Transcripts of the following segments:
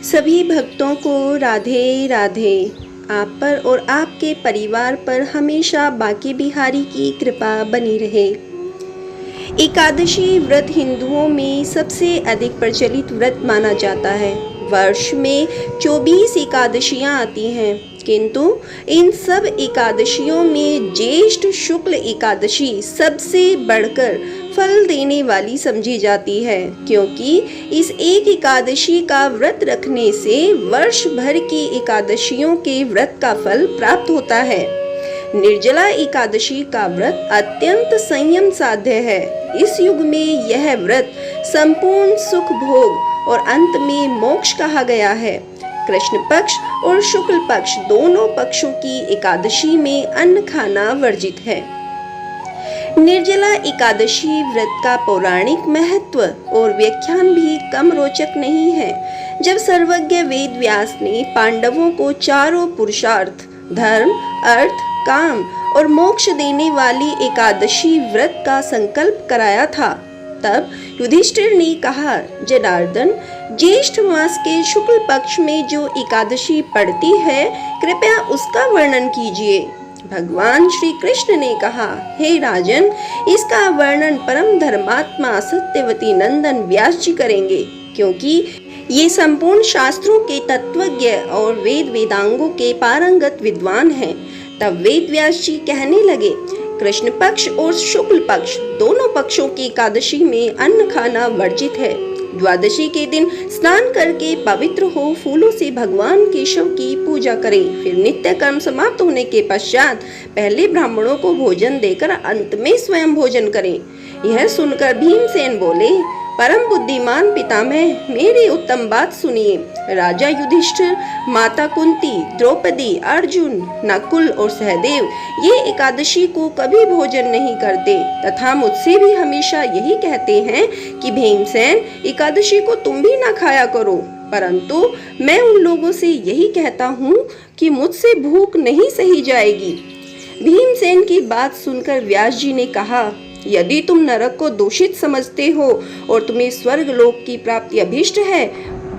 सभी भक्तों को राधे राधे। आप पर और आपके परिवार पर हमेशा बांके बिहारी की कृपा बनी रहे। एकादशी व्रत हिंदुओं में सबसे अधिक प्रचलित व्रत माना जाता है। वर्ष में 24 एकादशियां आती हैं, किंतु इन सब एकादशियों में ज्येष्ठ शुक्ल एकादशी सबसे बढ़कर फल देने वाली समझी जाती है, क्योंकि इस एक एकादशी का व्रत रखने से वर्ष भर की एकादशियों के व्रत का फल प्राप्त होता है। निर्जला एकादशी का व्रत अत्यंत संयम साध्य है। इस युग में यह व्रत संपूर्ण सुख भोग और अंत में मोक्ष कहा गया है। कृष्ण पक्ष और शुक्ल पक्ष दोनों पक्षों की एकादशी में अन्न खाना वर्जित है। निर्जला एकादशी व्रत का पौराणिक महत्व और व्याख्यान भी कम रोचक नहीं है। जब सर्वज्ञ वेद व्यास ने पांडवों को चारों पुरुषार्थ धर्म, अर्थ, काम और मोक्ष देने वाली एकादशी व्रत का संकल्प कराया था, तब युधिष्ठिर ने कहा, जनार्दन, ज्येष्ठ मास के शुक्ल पक्ष में जो एकादशी पड़ती है, कृपया उसका वर्णन कीजिए। भगवान श्री कृष्ण ने कहा, हे राजन, इसका वर्णन परम धर्मात्मा सत्यवती नंदन व्यास जी करेंगे, क्योंकि ये संपूर्ण शास्त्रों के तत्वज्ञ और वेद वेदांगों के पारंगत विद्वान हैं। तब वेद व्यास जी कहने लगे, कृष्ण पक्ष और शुक्ल पक्ष दोनों पक्षों की एकादशी में अन्न खाना वर्जित है। द्वादशी के दिन स्नान करके पवित्र हो फूलों से भगवान केशव की पूजा करें। फिर नित्य कर्म समाप्त होने के पश्चात पहले ब्राह्मणों को भोजन देकर अंत में स्वयं भोजन करें। यह सुनकर भीमसेन बोले, परम बुद्धिमान पितामह, मेरी उत्तम बात सुनिए। राजा युधिष्ठिर, माता कुंती, द्रौपदी, अर्जुन, नकुल और सहदेव ये एकादशी को कभी भोजन नहीं करते तथा मुझसे भी हमेशा यही कहते हैं कि भीमसेन, एकादशी को तुम भी ना खाया करो। परंतु मैं उन लोगों से यही कहता हूँ कि मुझसे भूख नहीं सही जाएगी। भीमसेन की बात सुनकर व्यास जी ने कहा, यदि तुम नरक को दूषित समझते हो और तुम्हें स्वर्ग लोक की प्राप्ति अभिष्ट है,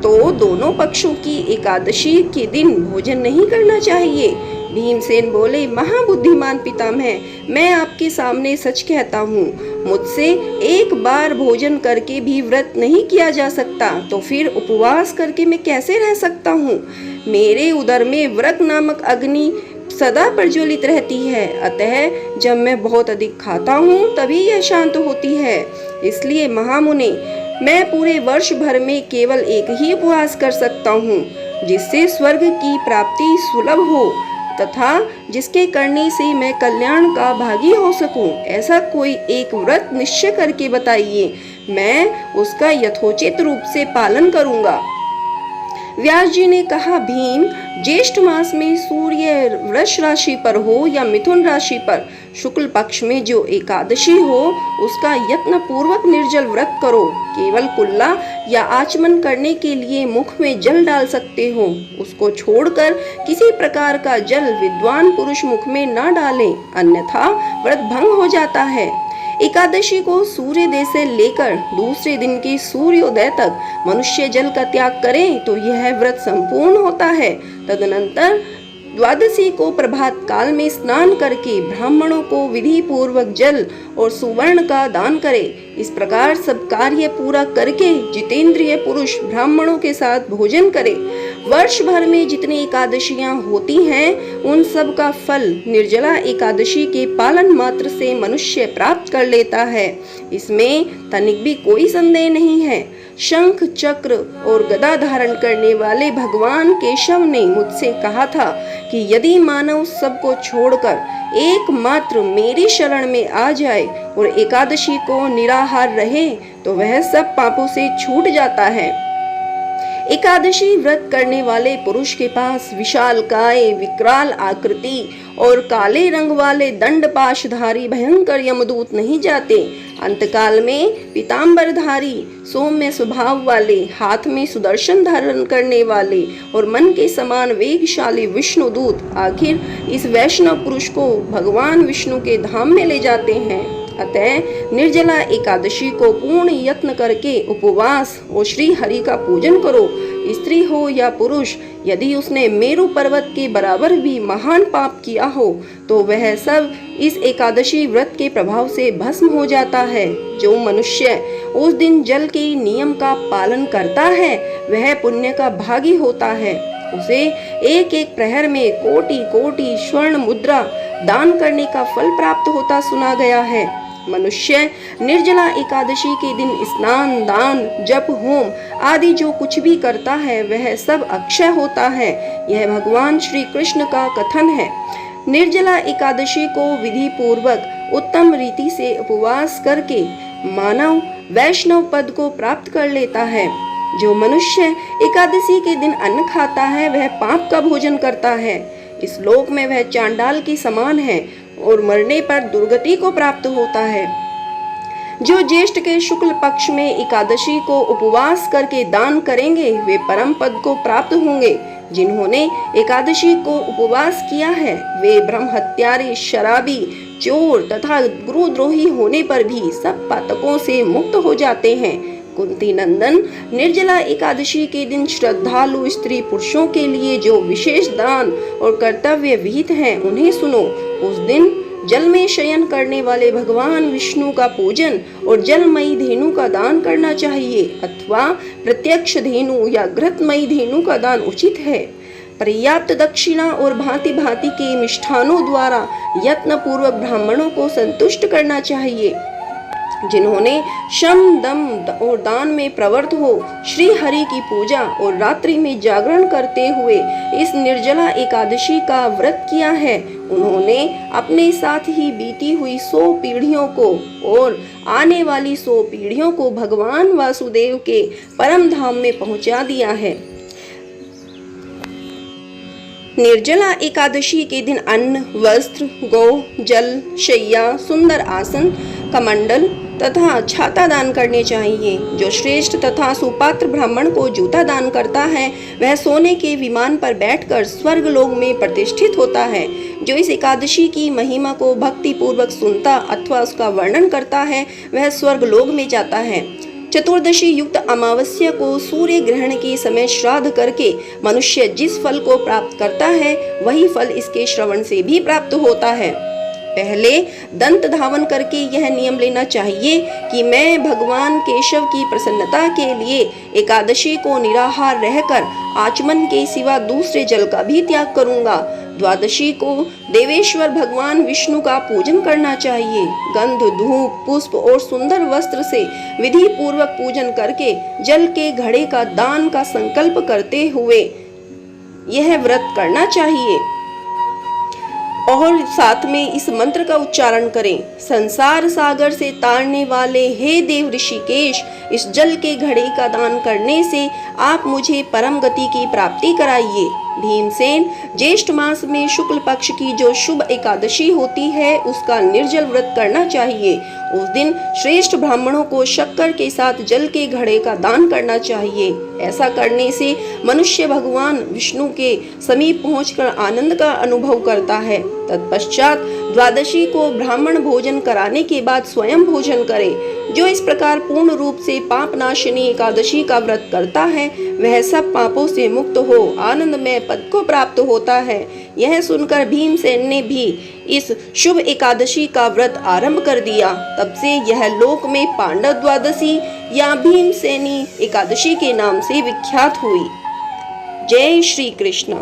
तो दोनों पक्षों की एकादशी के दिन भोजन नहीं करना चाहिए। भीमसेन बोले, महाबुद्धिमान पितामह, मैं आपके सामने सच कहता हूँ, मुझसे एक बार भोजन करके भी व्रत नहीं किया जा सकता, तो फिर उपवास करके मैं कैसे रह सकता हूँ। मेरे उदर में व्रत नामक अग्नि सदा प्रज्वलित रहती है, अतः जब मैं बहुत अधिक खाता हूँ तभी यह शांत होती है। इसलिए महामुने, मैं पूरे वर्ष भर में केवल एक ही उपवास कर सकता हूँ, जिससे स्वर्ग की प्राप्ति सुलभ हो तथा जिसके करने से मैं कल्याण का भागी हो सकूं। ऐसा कोई एक व्रत निश्चय करके बताइए, मैं उसका यथोचित रूप से पालन करूंगा। व्यास जी ने कहा, भीम, ज्येष्ठ मास में सूर्य वृष राशि पर हो या मिथुन राशि पर शुक्ल पक्ष में जो एकादशी हो, उसका यत्न पूर्वक निर्जल व्रत करो। केवल कुल्ला या आचमन करने के लिए मुख में जल डाल सकते हो। उसको छोड़कर किसी प्रकार का जल विद्वान पुरुष मुख में न डालें, अन्यथा व्रत भंग हो जाता है। एकादशी को सूर्योदय से लेकर दूसरे दिन के सूर्योदय तक मनुष्य जल का त्याग करें तो यह व्रत संपूर्ण होता है। तदनंतर द्वादशी को प्रभात काल में स्नान करके ब्राह्मणों को विधि पूर्वक जल और सुवर्ण का दान करे। इस प्रकार सब कार्य पूरा करके जितेंद्रिय पुरुष ब्राह्मणों के साथ भोजन करे। वर्ष भर में जितनी एकादशियां होती हैं, उन सब का फल निर्जला एकादशी के पालन मात्र से मनुष्य प्राप्त कर लेता है। इसमें तनिक भी कोई संदेह नहीं है। शंख, चक्र और गदा धारण करने वाले भगवान केशव ने मुझसे कहा था कि यदि मानव सबको छोड़कर एकमात्र मेरी शरण में आ जाए और एकादशी को निराहार रहे, तो वह सब पापों से छूट जाता है। एकादशी व्रत करने वाले पुरुष के पास विशाल काय, विकराल आकृति और काले रंग वाले दंडपाशधारी भयंकर यमदूत नहीं जाते। अंतकाल में पीतांबरधारी, सौम्य स्वभाव वाले, हाथ में सुदर्शन धारण करने वाले और मन के समान वेगशाली विष्णुदूत आखिर इस वैष्णव पुरुष को भगवान विष्णु के धाम में ले जाते हैं। अतः निर्जला एकादशी को पूर्ण यत्न करके उपवास और श्री हरि का पूजन करो। स्त्री हो या पुरुष, यदि उसने मेरु पर्वत के बराबर भी महान पाप किया हो तो वह सब इस एकादशी व्रत के प्रभाव से भस्म हो जाता है। जो मनुष्य उस दिन जल के नियम का पालन करता है वह पुण्य का भागी होता है। उसे एक एक प्रहर में कोटि कोटि स्वर्ण मुद्रा दान करने का फल प्राप्त होता सुना गया है। मनुष्य निर्जला एकादशी के दिन स्नान, दान, जप, होम आदि जो कुछ भी करता है वह सब अक्षय होता है। यह भगवान श्री कृष्ण का कथन है। निर्जला एकादशी को विधि पूर्वक उत्तम रीति से उपवास करके मानव वैष्णव पद को प्राप्त कर लेता है। जो मनुष्य एकादशी के दिन अन्न खाता है वह पाप का भोजन करता है। इस लोक में वह चांडाल के समान है और मरने पर दुर्गति को प्राप्त होता है। जो ज्येष्ठ के शुक्ल पक्ष में एकादशी को उपवास करके दान करेंगे वे परम पद को प्राप्त होंगे। जिन्होंने एकादशी को उपवास किया है वे ब्रह्म हत्यारे, शराबी, चोर तथा गुरुद्रोही होने पर भी सब पातकों से मुक्त हो जाते हैं। कुंती नंदन, निर्जला एकादशी के दिन श्रद्धालु स्त्री पुरुषों के लिए जो विशेष दान और कर्तव्य विहित हैं उन्हें सुनो। उस दिन जल में शयन करने वाले भगवान विष्णु का पूजन और जलमयी धेनु का दान करना चाहिए अथवा प्रत्यक्ष धेनु या घृतमयी धेनु का दान उचित है। पर्याप्त दक्षिणा और भांति भांति के मिष्ठानों द्वारा यत्न पूर्वक ब्राह्मणों को संतुष्ट करना चाहिए। जिन्होंने शम, दम और दान में प्रवृत्त हो श्री हरि की पूजा और रात्रि में जागरण करते हुए इस निर्जला एकादशी का व्रत किया है उन्होंने अपने साथ ही बीती हुई 100 पीढ़ियों को और आने वाली 100 पीढ़ियों को भगवान वासुदेव के परम धाम में पहुंचा दिया है। निर्जला एकादशी के दिन अन्न, वस्त्र, गौ, जल, शैया, सुंदर आसन, कमंडल तथा छाता दान करने चाहिए। जो श्रेष्ठ तथा सुपात्र ब्राह्मण को जूता दान करता है वह सोने के विमान पर बैठकर स्वर्ग लोक में प्रतिष्ठित होता है। जो इस एकादशी की महिमा को भक्ति पूर्वक सुनता अथवा उसका वर्णन करता है वह स्वर्ग लोक में जाता है। चतुर्दशी युक्त अमावस्या को सूर्य ग्रहण के समय श्राद्ध करके मनुष्य जिस फल को प्राप्त करता है वही फल इसके श्रवण से भी प्राप्त होता है। पहले दंत धावन करके यह नियम लेना चाहिए कि मैं भगवान केशव की प्रसन्नता के लिए एकादशी को निराहार रहकर आचमन के सिवा दूसरे जल का भी त्याग करूंगा। द्वादशी को देवेश्वर भगवान विष्णु का पूजन करना चाहिए। गंध, धूप, पुष्प और सुंदर वस्त्र से विधि पूर्वक पूजन करके जल के घड़े का दान का संकल्प करते हुए यह व्रत करना चाहिए और साथ में इस मंत्र का उच्चारण करें। संसार सागर से तारने वाले हे देव ऋषिकेश, इस जल के घड़े का दान करने से आप मुझे परम गति की प्राप्ति कराइए। भीमसेन, ज्येष्ठ मास में शुक्ल पक्ष की जो शुभ एकादशी होती है उसका निर्जल व्रत करना चाहिए। उस दिन श्रेष्ठ ब्राह्मणों को शक्कर के साथ जल के घड़े का दान करना चाहिए। ऐसा करने से मनुष्य भगवान विष्णु के समीप पहुंचकर आनंद का अनुभव करता है। तत्पश्चात द्वादशी को ब्राह्मण भोजन कराने के बाद स्वयं भोजन करे। जो इस प्रकार पूर्ण रूप से पाप नाशिनी एकादशी का व्रत करता है वह सब पापों से मुक्त हो आनंदमय पद को प्राप्त होता है। यह सुनकर भीमसेन ने भी इस शुभ एकादशी का व्रत आरंभ कर दिया। तब से यह लोक में पांडव द्वादशी या भीमसेनी एकादशी के नाम से विख्यात हुई। जय श्री कृष्ण।